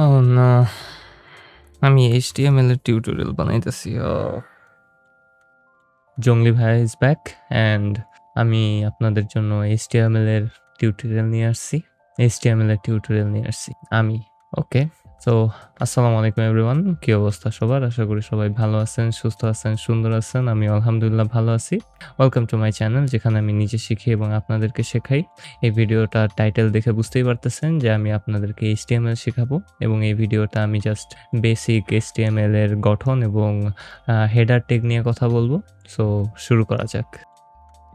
Oh no! আমি HTML এর tutorial বানাইতেছি। জংলি ভাইয়া ইজ ব্যাক অ্যান্ড আমি আপনাদের জন্য HTML এর টিউটোরিয়াল নিয়ে আসছি। ওকে। সো আসসালামু আলাইকুম এভরিওয়ান। কি অবস্থা সবার? আশা করি সবাই ভালো আছেন, সুস্থ আছেন, সুন্দর আছেন। আমি আলহামদুলিল্লাহ ভালো আছি। ওয়েলকাম টু মাই চ্যানেল, যেখানে আমি নিজে শিখি এবং আপনাদেরকে শেখাই। এই ভিডিওটার টাইটেল দেখে বুঝতেই পারতেছেন যে আমি আপনাদেরকে HTML শেখাবো এবং এই ভিডিওটা আমি জাস্ট বেসিক HTML এর গঠন এবং হেডার ট্যাগ নিয়ে কথা বলবো। সো শুরু করা যাক।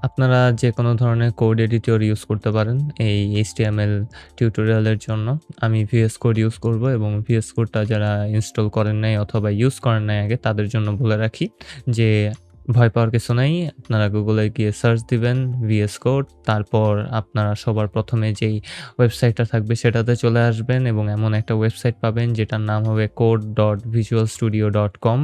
আপনারা যেকোনো ধরনের কোড এডিটর ইউজ করতে পারেন এই HTML টিউটোরিয়ালের জন্য। আমি VS কোড ইউজ করব এবং VS কোডটা যারা ইনস্টল করেন নাই অথবা ইউজ করেন নাই আগে তাদের জন্য বলে রাখি যে ভয় পাওয়ার কিছু নাই। আপনারা গুগলে গিয়ে সার্চ দিবেন VS কোড, তারপর আপনারা সবার প্রথমে যেই ওয়েবসাইটটা থাকবে সেটাতে চলে আসবেন এবং এমন একটা ওয়েবসাইট পাবেন যেটার নাম হবে code.visualstudio.com।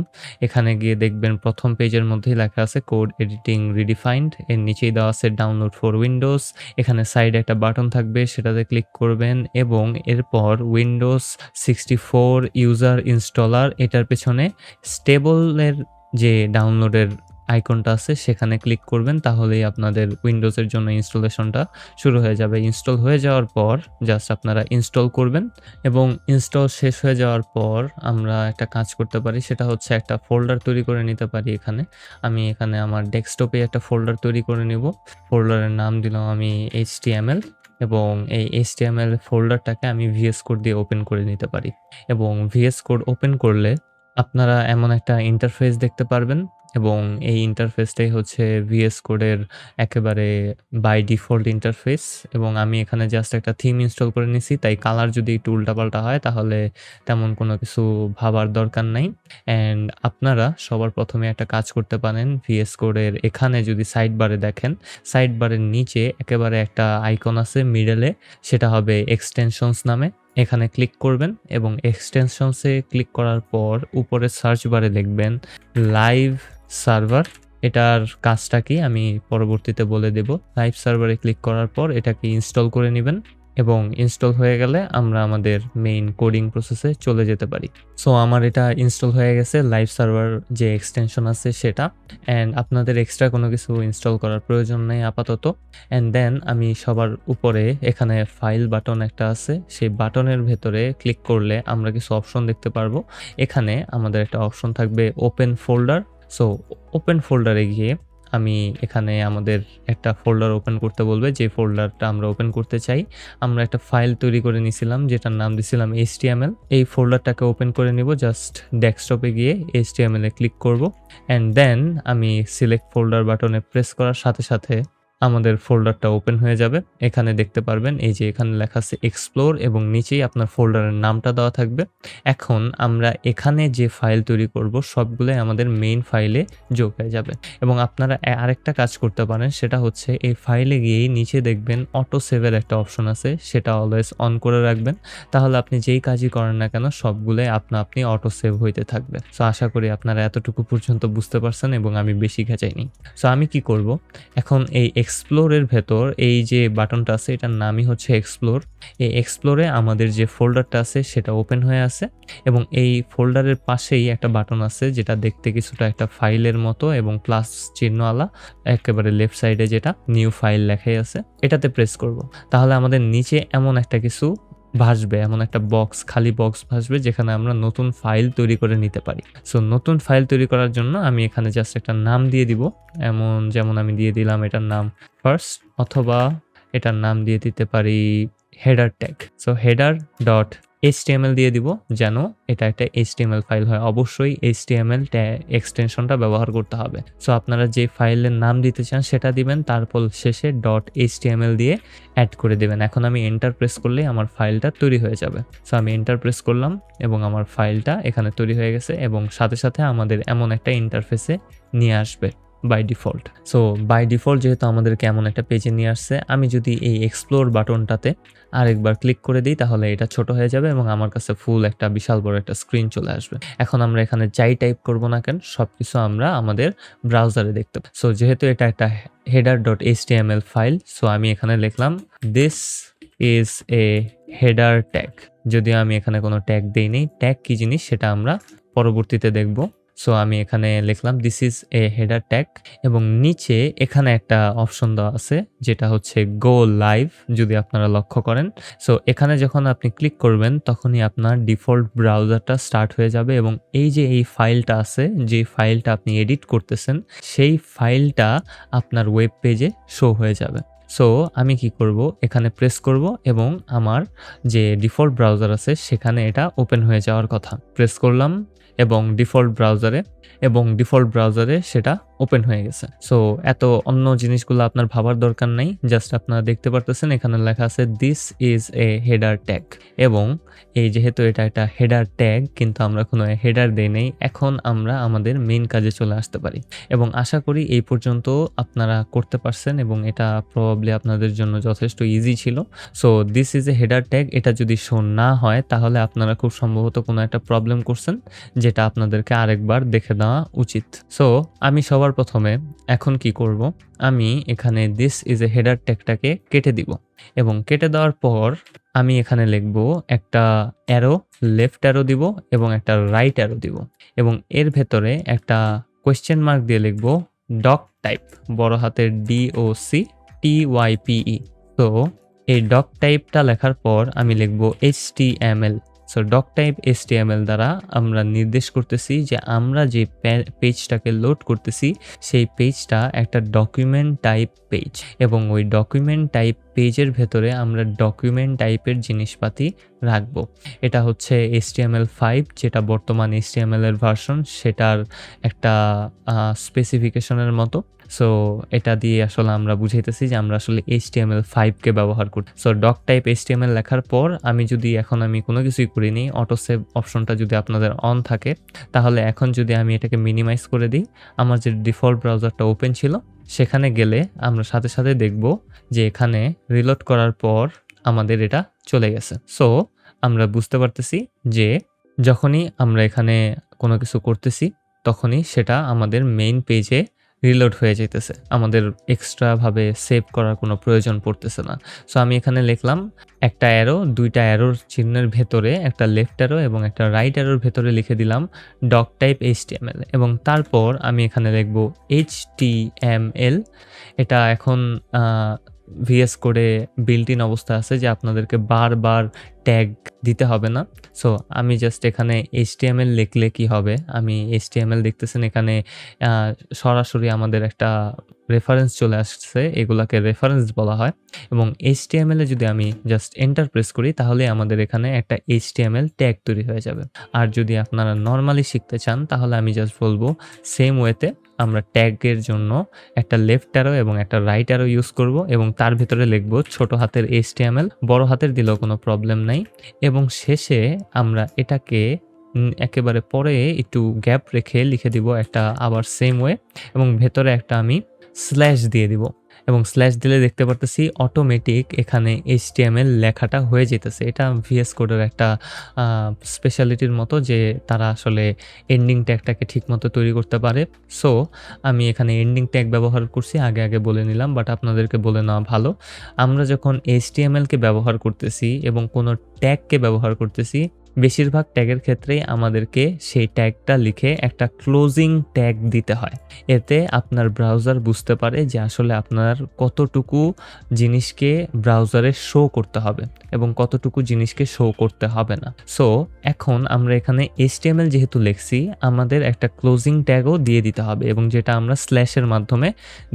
এখানে গিয়ে দেখবেন প্রথম পেজের মধ্যেই লেখা আছে কোড এডিটিং রিডিফাইন্ড, এর নিচেই দেওয়া আছে ডাউনলোড ফর উইন্ডোজ। এখানে সাইডে একটা বাটন থাকবে, সেটাতে ক্লিক করবেন এবং এরপর উইন্ডোজ 64 ইউজার ইনস্টলার, এটার পেছনে স্টেবলের যে ডাউনলোডের আইকনটা আছে সেখানে ক্লিক করবেন, তাহলেই আপনাদের উইন্ডোজের জন্য ইনস্টলেশনটা শুরু হয়ে যাবে। ইনস্টল হয়ে যাওয়ার পর জাস্ট আপনারা ইনস্টল করবেন এবং ইনস্টল শেষ হয়ে যাওয়ার পর আমরা একটা কাজ করতে পারি, সেটা হচ্ছে একটা ফোল্ডার তৈরি করে নিতে পারি। আমি এখানে আমার ডেস্কটপে একটা ফোল্ডার তৈরি করে নিব। ফোল্ডারের নাম দিলাম আমি HTML এবং এই HTML ফোল্ডারটাকে আমি VS কোড দিয়ে ওপেন করে নিতে পারি এবং VS কোড ওপেন করলে আপনারা এমন একটা ইন্টারফেস দেখতে পারবেন এবং এই ইন্টারফেসটাই হচ্ছে VS কোডের একেবারে বাই ডিফল্ট ইন্টারফেস। এবং আমি এখানে জাস্ট একটা থিম ইনস্টল করে নিছি, তাই কালার যদি একটু উল্টাপাল্টা হয় তাহলে তেমন কোনো কিছু ভাবার দরকার নাই। অ্যান্ড আপনারা সবার প্রথমে একটা কাজ করতে পারেন, VS কোডের এখানে যদি সাইড বারে দেখেন, সাইড বারের নিচে একেবারে একটা আইকন আছে মিডলে, সেটা হবে এক্সটেনশনস নামে। এখানে ক্লিক করবেন এবং এক্সটেনশনসে ক্লিক করার পর উপরে সার্চ বারে লিখবেন লাইভ সার্ভার। এটার কাজটা কি আমি পরবর্তীতে বলে দেব। লাইভ সার্ভারে ক্লিক করার পর এটাকে ইনস্টল করে নেবেন এবং ইনস্টল হয়ে গেলে আমরা আমাদের মেইন কোডিং প্রসেসে চলে যেতে পারি। সো আমার এটা ইনস্টল হয়ে গেছে, লাইভ সার্ভার যে এক্সটেনশন আছে সেটা। অ্যান্ড আপনাদের এক্সট্রা কোনো কিছু ইনস্টল করার প্রয়োজন নেই আপাতত। অ্যান্ড দেন আমি সবার উপরে এখানে ফাইল বাটন একটা আছে, সেই বাটনের ভেতরে ক্লিক করলে আমরা কিছু অপশন দেখতে পারবো। এখানে আমাদের একটা অপশন থাকবে ওপেন ফোল্ডার। সো ওপেন ফোল্ডারে গিয়ে আমি এখানে আমাদের একটা ফোল্ডার ওপেন করতে বলবে, যে ফোল্ডারটা আমরা ওপেন করতে চাই। আমরা একটা ফাইল তৈরি করে নিয়েছিলাম যেটার নাম দিয়েছিলাম HTML। এই ফোল্ডারটাকে ওপেন করে নিব, জাস্ট ডেস্কটপে গিয়ে HTML এ ক্লিক করব অ্যান্ড দেন আমি সিলেক্ট ফোল্ডার বাটনে প্রেস করার সাথে সাথে আমাদের ফোল্ডারটা ওপেন হয়ে যাবে। এখানে দেখতে পারবেন এই যে এখানে লেখা আছে এক্সপ্লোর এবং নিচেই আপনার ফোল্ডারের নামটা দেওয়া থাকবে। এখন আমরা এখানে যে ফাইল তৈরি করব সবগুলোই আমাদের মেইন ফাইলে যোগ হয়ে যাবে। এবং আপনারা আরেকটা কাজ করতে পারেন, সেটা হচ্ছে এই ফাইলে গিয়েই নিচে দেখবেন অটো সেভের একটা অপশন আছে, সেটা অলওয়েজ অন করে রাখবেন। তাহলে আপনি যেই কাজই করেন না কেন সবগুলোই আপনি অটো সেভ হইতে থাকবে। সো আশা করি আপনারা এতটুকু পর্যন্ত বুঝতে পারছেন এবং আমি বেশি ঘেঁচাইনি। সো আমি কি করব, এখন এই এক্সপ্লোরের ভেতর এই যে বাটনটা আছে এটার নামই হচ্ছে এক্সপ্লোর। এই এক্সপ্লোরে আমাদের যে ফোল্ডারটা আছে সেটা ওপেন হয়ে আছে এবং এই ফোল্ডারের পাশেই একটা বাটন আছে যেটা দেখতে কিছুটা একটা ফাইলের মতো এবং প্লাস চিহ্নওয়ালা, একেবারে লেফট সাইডে যেটা নিউ ফাইল লেখাই আছে, এটাতে প্রেস করব। তাহলে আমাদের নিচে এমন একটা কিছু ভাসবে, এমন একটা খালি বক্স ভাসবে যেখানে আমরা নতুন ফাইল তৈরি করে নিতে পারি। সো নতুন ফাইল তৈরি করার জন্য আমি এখানে জাস্ট একটা নাম দিয়ে দিব, যেমন আমি দিয়ে দিলাম এটার নাম ফার্স্ট, অথবা এটার নাম দিয়ে দিতে পারি header tag. So header dot HTML দিয়ে দিব যেন এটা একটা HTML ফাইল হয়। অবশ্যই HTML এক্সটেনশনটা ব্যবহার করতে হবে। সো আপনারা যে ফাইলের নাম দিতে চান সেটা দিবেন, তারপর শেষে .html দিয়ে অ্যাড করে দেবেন। এখন আমি এন্টার প্রেস করলেই আমার ফাইলটা তৈরি হয়ে যাবে। সো আমি এন্টার প্রেস করলাম এবং আমার ফাইলটা এখানে তৈরি হয়ে গেছে এবং সাথে সাথে আমাদের এমন একটা ইন্টারফেসে নিয়ে আসবে by default. So by default যেহেতু আমাদেরকে এমন একটা পেজে নিয়ে আসছে, আমি যদি এই এক্সপ্লোর বাটনটাতে আরেকবার ক্লিক করে দিই তাহলে এটা ছোট হয়ে যাবে এবং আমার কাছে ফুল একটা বিশাল বড় একটা স্ক্রিন চলে আসবে। এখন আমরা এখানে যাই টাইপ করব না কেন সবকিছু আমরা আমাদের ব্রাউজারে দেখতে পাই। সো যেহেতু এটা একটা header.html ফাইল, সো আমি এখানে লিখলাম this is a header tag, যদিও আমি এখানে কোনো ট্যাগ দেই নাই। ট্যাগ কি জিনিস সেটা আমরা পরবর্তীতে দেখব। সো আমি এখানে লিখলাম this is a header tag এবং নিচে এখানে একটা অপশন দেওয়া আছে যেটা হচ্ছে গো লাইভ, যদি আপনারা লক্ষ্য করেন। সো এখানে যখন আপনি ক্লিক করবেন তখনই আপনার ডিফল্ট ব্রাউজারটা স্টার্ট হয়ে যাবে এবং এই যে এই ফাইলটা আছে, যে ফাইলটা আপনি এডিট করতেছেন, সেই ফাইলটা আপনার ওয়েব পেজে শো হয়ে যাবে। সো আমি কি করব, এখানে প্রেস করব এবং আমার যে ডিফল্ট ব্রাউজার আছে সেখানে এটা ওপেন হয়ে যাওয়ার কথা। প্রেস করলাম এবং ডিফল্ট ব্রাউজারে সেটা ওপেন হয়ে গেছে। সো এত অন্য জিনিসগুলো আপনার ভাবার দরকার নাই, জাস্ট আপনারা দেখতে পারতেছেন এখানে লেখা আছে this is a header tag এবং এই যেহেতু এটা একটা হেডার ট্যাগ কিন্তু আমরা কোনো হেডার দেই নাই, এখন আমরা আমাদের মেইন কাজে চলে আসতে পারি এবং আশা করি এই পর্যন্ত আপনারা করতে পারছেন এবং এটা প্রবাবলি আপনাদের জন্য যথেষ্ট ইজি ছিল। So this is a header tag, এটা যদি শো না হয় তাহলে আপনারা খুব সম্ভবত কোনো একটা প্রবলেম করছেন যেটা আপনাদেরকে আরেকবার দেখে দেওয়া উচিত। সো আমি সবার প্রথমে এখন কি করব, আমি এখানে দিস ইজ এ হেডার ট্যাগটাকে কেটে দিব এবং কেটে দেওয়ার পর আমি এখানে লিখব একটা অ্যারো, লেফট অ্যারো দিব এবং একটা রাইট অ্যারো দিব এবং এর ভেতরে একটা কোয়েশ্চেন মার্ক দিয়ে লিখব ডক টাইপ, বড় হাতের DOCTYPE। তো এই ডক টাইপটা লেখার পর আমি লিখব HTML। So doc type HTML দ্বারা আমরা নির্দেশ করতেছি যে আমরা যে পেজটাকে লোড করতেছি সেই পেজটা একটা ডকুমেন্ট টাইপ পেজ এবং ওই ডকুমেন্ট টাইপ পেজের ভেতরে আমরা ডকুমেন্ট টাইপের জিনিসপাতি রাখবো। এটা হচ্ছে HTML5, যেটা বর্তমান HTML এর ভার্সন, সেটার একটা স্পেসিফিকেশনের মতো। সো এটা দিয়ে আসলে আমরা বুঝাইতেছি যে আমরা আসলে HTML5কে ব্যবহার করি। সো ডক টাইপ HTML লেখার পর আমি কোনো কিছুই করিনি, অটো সেভ অপশনটা যদি আপনাদের অন থাকে তাহলে এখন যদি আমি এটাকে মিনিমাইজ করে দিই, আমার যে ডিফল্ট ব্রাউজারটা ওপেন ছিল সেখানে গেলে আমরা সাথে সাথে দেখব যে এখানে রিলোড করার পর আমাদের এটা চলে গেছে। সো আমরা বুঝতে পারতেছি যে যখনই আমরা এখানে কোনো কিছু করতেছি তখনই সেটা আমাদের মেইন পেজে রিলোড হয়ে যেতেছে, আমাদের এক্সট্রা ভাবে সেভ করার কোনো প্রয়োজন পড়তেছে না। সো আমি এখানে লিখলাম একটা অ্যারো, দুইটা অ্যারোর চিহ্নের ভেতরে একটা লেফট অ্যারো এবং একটা রাইট অ্যারোর ভেতরে লিখে দিলাম ডক টাইপ HTML এবং তারপর আমি এখানে লিখব HTML। এটা এখন VS কোডে বিল্ট ইন অবস্থা আছে যে আপনাদেরকে বারবার ট্যাগ দিতে হবে না। সো আমি জাস্ট এখানে HTML লিখলে কি হবে, আমি HTML দেখতেছেন এখানে সরাসরি আমাদের একটা রেফারেন্স চলে আসছে, এগুলাকে রেফারেন্স বলা হয় এবং HTML এ যদি আমি জাস্ট এন্টার প্রেস করি তাহলে আমাদের এখানে একটা HTML ট্যাগ তৈরি হয়ে যাবে। আর যদি আপনারা নর্মালি শিখতে চান তাহলে আমি জাস্ট বলবো সেম ওয়েতে আমরা ট্যাগের জন্য একটা লেফট অ্যারো এবং একটা রাইট অ্যারো ইউজ করব এবং তার ভিতরে লিখব ছোট হাতের HTML, বড় হাতের দিলেও কোনো প্রবলেম নাই এবং শেষে আমরা এটাকে একেবারে পরে একটু গ্যাপ রেখে লিখে দিব একটা আবার সেম ওয়ে এবং ভেতরে একটা আমি স্ল্যাশ দিয়ে দিব এবং স্ল্যাশ দিলে দেখতে পারতেছি অটোমেটিক এখানে HTML লেখাটা হয়ে যেতেছে। এটা VS কোডের একটা স্পেশালিটির মতো যে তারা আসলে এন্ডিং ট্যাগটাকে ঠিকমতো তৈরি করতে পারে। সো আমি এখানে এন্ডিং ট্যাগ ব্যবহার করছি, আগে বলে নিলাম, বাট আপনাদেরকে বলে নেওয়া ভালো। আমরা যখন HTMLকে ব্যবহার করতেছি এবং কোনো ট্যাগকে ব্যবহার করতেছি, বেশিরভাগ ট্যাগের ক্ষেত্রেই আমাদেরকে সেই ট্যাগটা লিখে একটা ক্লোজিং ট্যাগ দিতে হয়। এতে আপনার ব্রাউজার বুঝতে পারে যে আসলে আপনার কতটুকু জিনিসকে ব্রাউজারে শো করতে হবে এবং কতটুকু জিনিসকে শো করতে হবে না। সো এখন আমরা এখানে HTML যেহেতু লিখছি, আমাদের একটা ক্লোজিং ট্যাগও দিয়ে দিতে হবে এবং যেটা আমরা স্ল্যাশের মাধ্যমে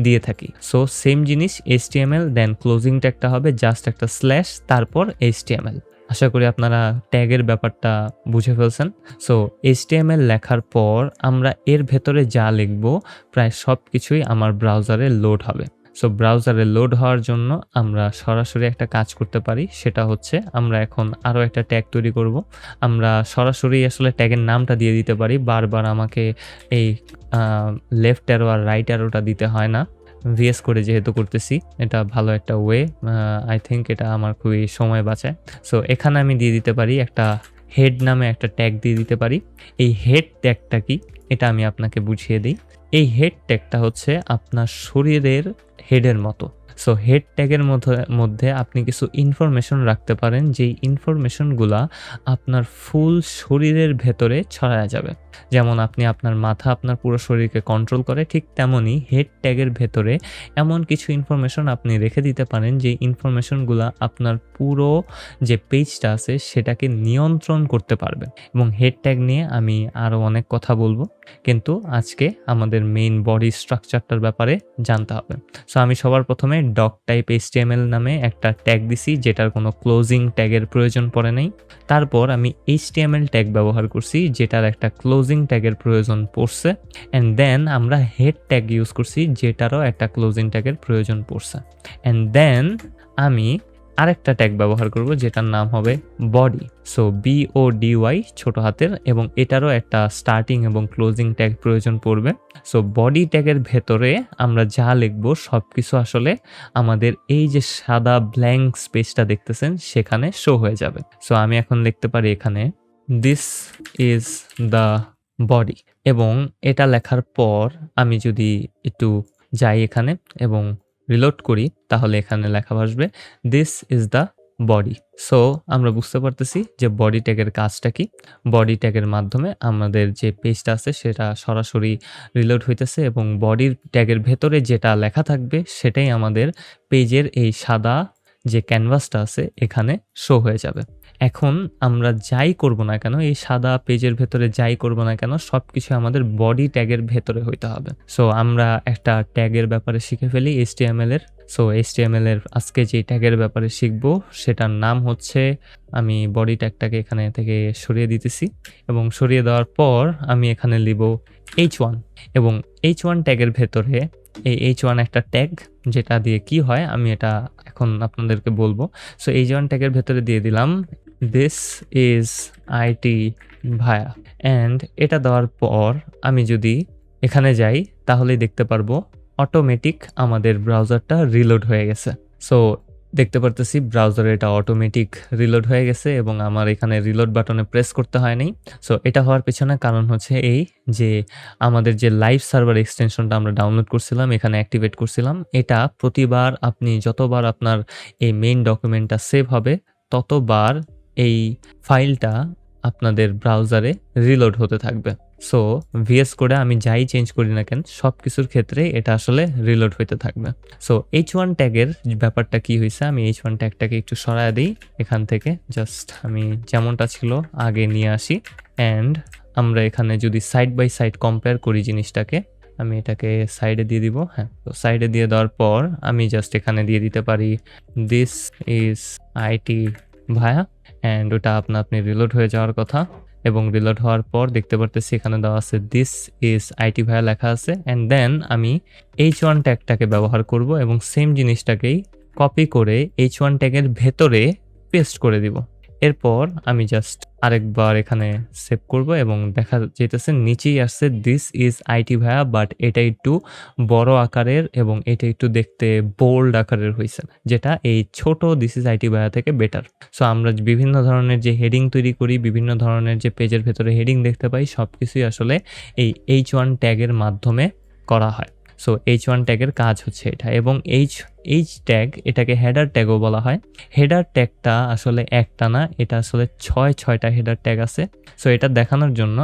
দিয়ে থাকি। সো সেম জিনিস HTML দেন ক্লোজিং ট্যাগটা হবে জাস্ট একটা স্ল্যাশ তারপর HTML। আশা করি আপনারা ট্যাগের ব্যাপারটা বুঝে ফেলছেন। সো HTML লেখার পর আমরা এর ভেতরে যা লিখব প্রায় সব কিছুই আমার ব্রাউজারে লোড হবে। সো ব্রাউজারে লোড হওয়ার জন্য আমরা সরাসরি একটা কাজ করতে পারি, সেটা হচ্ছে আমরা এখন আরও একটা ট্যাগ তৈরি করব। আমরা সরাসরি আসলে ট্যাগের নামটা দিয়ে দিতে পারি, বারবার আমাকে এই লেফট অ্যারো আর রাইট অ্যারোটা দিতে হয় না। VS করে যেহেতু করতেছি এটা ভালো একটা ওয়ে, আই থিঙ্ক এটা আমার খুবই সময় বাঁচায়। সো এখানে আমি দিয়ে দিতে পারি একটা হেড নামে একটা ট্যাগ দিয়ে দিতে পারি। এই হেড ট্যাগটা কি এটা আমি আপনাকে বুঝিয়ে দিই। এই হেড ট্যাগটা হচ্ছে আপনার শরীরের হেডের মতো। সো হেড ট্যাগের মধ্যে আপনি কিছু ইনফরমেশন রাখতে পারেন, যেই ইনফরমেশনগুলা আপনার ফুল শরীরের ভেতরে ছড়ায়া যাবে। যেমন আপনি আপনার মাথা আপনার পুরো শরীরকে কন্ট্রোল করে, ঠিক তেমনই হেড ট্যাগের ভেতরে এমন কিছু ইনফরমেশন আপনি রেখে দিতে পারেন, যে ইনফরমেশনগুলা আপনার পুরো যে পেজটা আছে সেটাকে নিয়ন্ত্রণ করতে পারবে। এবং হেড ট্যাগ নিয়ে আমি আরও অনেক কথা বলবো, কিন্তু আজকে আমাদের মেইন বডি স্ট্রাকচারটার ব্যাপারে জানতে হবে। সো আমি সবার প্রথমে ডক টাইপ HTML নামে একটা ট্যাগ দিছি, যেটার কোনো ক্লোজিং ট্যাগের প্রয়োজন পড়ে নাই। তারপর আমি HTML ট্যাগ ব্যবহার করছি, যেটার একটা ক্লোজিং ট্যাগের প্রয়োজন পড়ছে। অ্যান্ড দেন আমরা হেড ট্যাগ ইউজ করছি, যেটারও একটা ক্লোজিং ট্যাগের প্রয়োজন পড়ছে। অ্যান্ড দেন আমি আরেকটা ট্যাগ ব্যবহার করব, যেটার নাম হবে বডি। সো BODY ছোট হাতের, এবং এটারও একটা স্টার্টিং এবং ক্লোজিং ট্যাগ প্রয়োজন পড়বে। সো বডি ট্যাগের ভেতরে আমরা যা লিখবো সব কিছু আসলে আমাদের এই যে সাদা ব্ল্যাঙ্ক স্পেসটা দেখতেছেন সেখানে শো হয়ে যাবে। সো আমি এখন লিখতে পারি এখানে দিস ইজ দ্য বডি, এবং এটা লেখার পর আমি যদি একটু যাই এখানে এবং রিলোড করি, তাহলে এখানে লেখা আসবে this is the body. So আমরা বুঝতে পারতেছি যে বডি ট্যাগের কাজটা কি। বডি ট্যাগের মাধ্যমে আমাদের যে পেজটা আছে সেটা সরাসরি রিলোড হইতেছে, এবং বডির ট্যাগের ভেতরে যেটা লেখা থাকবে সেটাই আমাদের পেজের এই সাদা যে ক্যানভাসটা আছে এখানে শো হয়ে যাবে। এখন আমরা যাই করব না কেন, এই সাদা পেজের ভেতরে যাই করব না কেন, সবকিছু আমাদের বডি ট্যাগের ভেতরে হইতে হবে। সো আমরা একটা ট্যাগের ব্যাপারে শিখে ফেলি HTML এর। সো HTML এর আজকে যে ট্যাগের ব্যাপারে শিখবো সেটার নাম হচ্ছে, আমি বডি ট্যাগটাকে এখানে থেকে সরিয়ে দিতেছি, এবং সরিয়ে দেওয়ার পর আমি এখানে লিখব H1, এবং H1 ট্যাগের ভেতরে এই H1 একটা ট্যাগ, যেটা দিয়ে কি হয় আমি এটা এখন আপনাদেরকে বলবো। সো H1 ট্যাগের ভেতরে দিয়ে দিলাম দিস ইজ ITVAYA, অ্যান্ড এটা দেওয়ার পর আমি যদি এখানে যাই তাহলেই দেখতে পারবো অটোমেটিক আমাদের ব্রাউজারটা রিলোড হয়ে গেছে। সো দেখতে পারতেছি ব্রাউজারে এটা অটোমেটিক রিলোড হয়ে গেছে, এবং আমার এখানে রিলোড বাটনে প্রেস করতে হয় নাই। সো এটা হওয়ার পেছনে কারণ হচ্ছে এই যে আমাদের যে লাইভ সার্ভার এক্সটেনশনটা আমরা ডাউনলোড করছিলাম, এখানে অ্যাক্টিভেট করছিলাম, এটা প্রতিবার আপনি যতবার আপনার এই মেইন ডকুমেন্টটা সেভ হবে ততবার এই ফাইলটা আপনাদের ব্রাউজারে রিলোড হতে থাকবে। সো VS কোডে আমি যাই চেঞ্জ করি না কেন, সব কিছুর ক্ষেত্রে এটা আসলে রিলোড হইতে থাকবে। সো H1 ট্যাগের ব্যাপারটা কি হয়েছে, আমি H1 ট্যাগটাকে একটু সরায় দিই এখান থেকে, জাস্ট আমি যেমনটা ছিল আগে নিয়ে আসি। অ্যান্ড আমরা এখানে যদি সাইড বাই সাইড কম্পেয়ার করি জিনিসটাকে, আমি এটাকে সাইডে দিয়ে দিব। হ্যাঁ, তো সাইডে দিয়ে দেওয়ার পর আমি জাস্ট এখানে দিয়ে দিতে পারি দিস ইজ ITVAYA, অ্যান্ড ওটা আপনি রিলোড হয়ে যাওয়ার কথা। এবং রিলোড হওয়ার পর দেখতে পারতেছি এখানে দেওয়া আছে দিস ইজ ITVAYA লেখা আছে। অ্যান্ড দেন আমি H1 ট্যাগটাকে ব্যবহার করব, এবং সেম জিনিসটাকেই কপি করে H1 ট্যাগের ভেতরে পেস্ট করে দিব। এরপর আমি জাস্ট আরেকবার এখানে সেভ করব, এবং দেখা যেতেছে নিচেই আসছে দিস ইজ ITVAYA, বাট এটা একটু বড় আকারের এবং এটা একটু দেখতে বোল্ড আকারের হয়েছে, যেটা এই ছোট দিস ইজ ITVAYA থেকে বেটার। সো আমরা বিভিন্ন ধরনের যে হেডিং তৈরি করি, বিভিন্ন ধরনের যে পেজের ভেতরে হেডিং দেখতে পাই, সব কিছুই আসলে এই H1 ট্যাগের মাধ্যমে করা হয়। সো H1 ট্যাগের কাজ হচ্ছে এটা, এবং H ট্যাগ এটাকে হেডার ট্যাগও বলা হয়। হেডার ট্যাগটা আসলে একটা না, এটা আসলে ছয়টা হেডার ট্যাগ আছে। সো এটা দেখানোর জন্য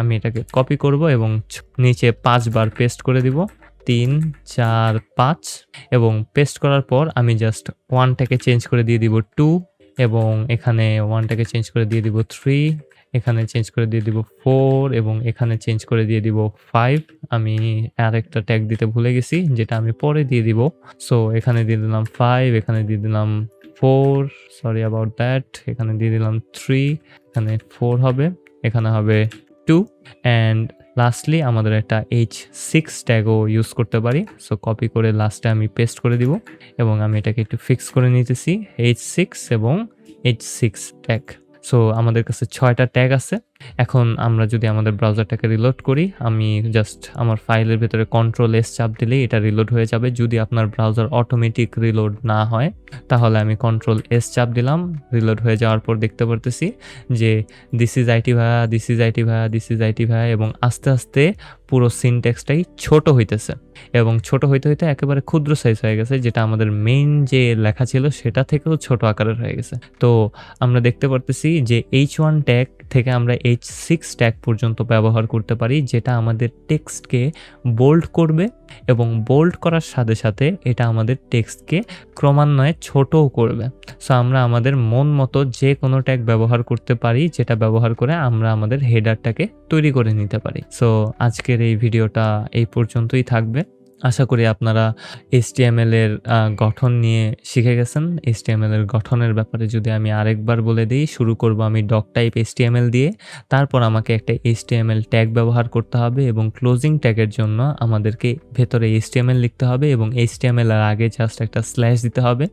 আমি এটাকে কপি করব এবং নিচে 5 বার পেস্ট করে দিব, 3 4 5, এবং পেস্ট করার পর আমি জাস্ট 1টাকে চেঞ্জ করে দিয়ে দিব 2, এবং এখানে 1টাকে চেঞ্জ করে দিয়ে দিব 3, এখানে চেঞ্জ করে দিয়ে দিব 4, এবং এখানে চেঞ্জ করে দিয়ে দিব 5। আমি আরেকটা ট্যাগ দিতে ভুলে গেছি, যেটা আমি পরে দিয়ে দিব। সো এখানে দিয়ে দিলাম 5, এখানে দিয়ে দিলাম 4, সরি অ্যাবাউট দ্যাট, এখানে দিয়ে দিলাম 3, এখানে 4 হবে, এখানে হবে 2, অ্যান্ড লাস্টলি আমাদের একটা H6 ট্যাগও ইউজ করতে পারি। সো কপি করে লাস্টে আমি পেস্ট করে দিব, এবং আমি এটাকে একটু ফিক্স করে নিতেছি H6 এবং H6 ট্যাগ। সো আমাদের কাছে 6টা ট্যাগ আছে, এখন আমরা যদি আমাদের ব্রাউজারটাকে রিলোড করি, আমি জাস্ট আমার ফাইলের ভেতরে কন্ট্রোল এস চাপ দিলেই এটা রিলোড হয়ে যাবে। যদি আপনার ব্রাউজার অটোমেটিক রিলোড না হয়, তাহলে আমি কন্ট্রোল এস চাপ দিলাম। রিলোড হয়ে যাওয়ার পর দেখতে পারতেছি যে this is ITVAYA, this is ITVAYA, this is ITVAYA এবং আস্তে, আস্তে পুরো সিনট্যাক্সটাই ছোট হইতেছে এবং ছোট হইতে, হইতে একেবারে ক্ষুদ্র সাইজ হয়ে গেছে, যেটা আমাদের মেইন যে লেখা ছিল সেটা থেকেও ছোট আকারের হয়ে গেছে। তো আমরা দেখতে পারতেছি যে H1 ট্যাগ থেকে আমরা H6 ট্যাগ পর্যন্ত ব্যবহার করতে পারি, যেটা আমাদের টেক্সটকে বোল্ড করবে এবং বোল্ড করার সাথে, সাথে এটা আমাদের টেক্সটকে ক্রমান্বয়ে ছোটও করবে। সো আমরা আমাদের মন মতো যে কোনো ট্যাগ ব্যবহার করতে পারি, যেটা ব্যবহার করে আমরা আমাদের হেডারটাকে তৈরি করে নিতে পারি। সো আজকের এই ভিডিওটা এই পর্যন্তই থাকবে। আশা করি আপনারা HTML এর গঠন নিয়ে শিখে গেছেন। HTML এর গঠনের ব্যাপারে যদি আমি আরেকবার বলে দিই, শুরু করব আমি ডক টাইপ HTML দিয়ে। তারপর আমাকে একটা HTML ট্যাগ ব্যবহার করতে হবে এবং ক্লোজিং ট্যাগের জন্য আমাদেরকে ভেতরে HTML লিখতে হবে এবং HTML এর আগে জাস্ট একটা স্ল্যাশ দিতে হবে।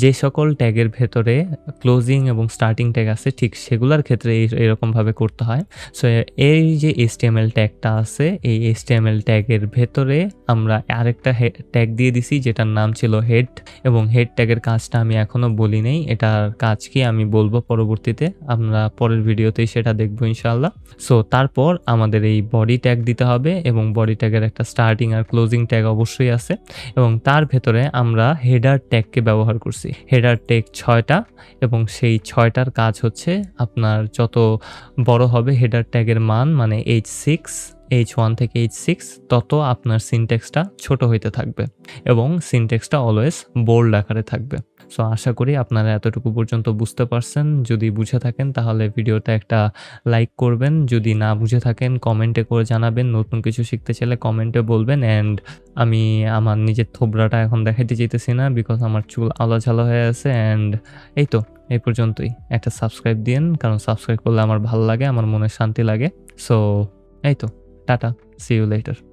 যে সকল ট্যাগের ভেতরে ক্লোজিং এবং স্টার্টিং ট্যাগ আছে, ঠিক সেগুলোর ক্ষেত্রে এরকমভাবে করতে হয়। সো এই যে HTML ট্যাগটা আছে, এই HTML ট্যাগের ভেতরে আমরা আরেকটা ট্যাগ দিয়ে দিছি, যেটার নাম ছিল হেড, এবং হেড ট্যাগের কাজটা আমি এখনো বলি নাই। এটার কাজ কি আমি বলবো পরবর্তীতে, আমরা পরের ভিডিওতেই সেটা দেখবো ইনশাআল্লাহ। সো তারপর আমাদের এই বডি ট্যাগ দিতে হবে এবং বডি ট্যাগের একটা স্টার্টিং আর ক্লোজিং ট্যাগ অবশ্যই আছে এবং তার ভেতরে আমরা হেডার ট্যাগকে ব্যবহার করছি। হেডার ট্যাগ 6টা এবং সেই 6টার কাজ হচ্ছে আপনার যত বড় হবে হেডার ট্যাগের মান, মানে H1 থেকে H6, তত আপনার সিনট্যাক্সটা ছোট হইতে থাকবে এবং সিনট্যাক্সটা অলওয়েজ বোল্ড আকারে থাকবে। সো আশা করি আপনারা এতটুকু পর্যন্ত বুঝতে পারছেন। যদি বুঝে থাকেন তাহলে ভিডিওটা একটা লাইক করবেন, যদি না বুঝে থাকেন কমেন্টে করে জানাবেন। নতুন কিছু শিখতে চাইলে কমেন্টে বলবেন। অ্যান্ড আমি আমার নিজের থোবরাটা এখন দেখাইতে চাইতেছি না, বিকজ আমার চুল আলাঝালো হয়ে আছে। অ্যান্ড এই তো, এই পর্যন্তই। একটা সাবস্ক্রাইব দিন, কারণ সাবস্ক্রাইব করলে আমার ভালো লাগে, আমার মনে শান্তি লাগে। সো এই তো, টাটা, সি ইউ লেটার।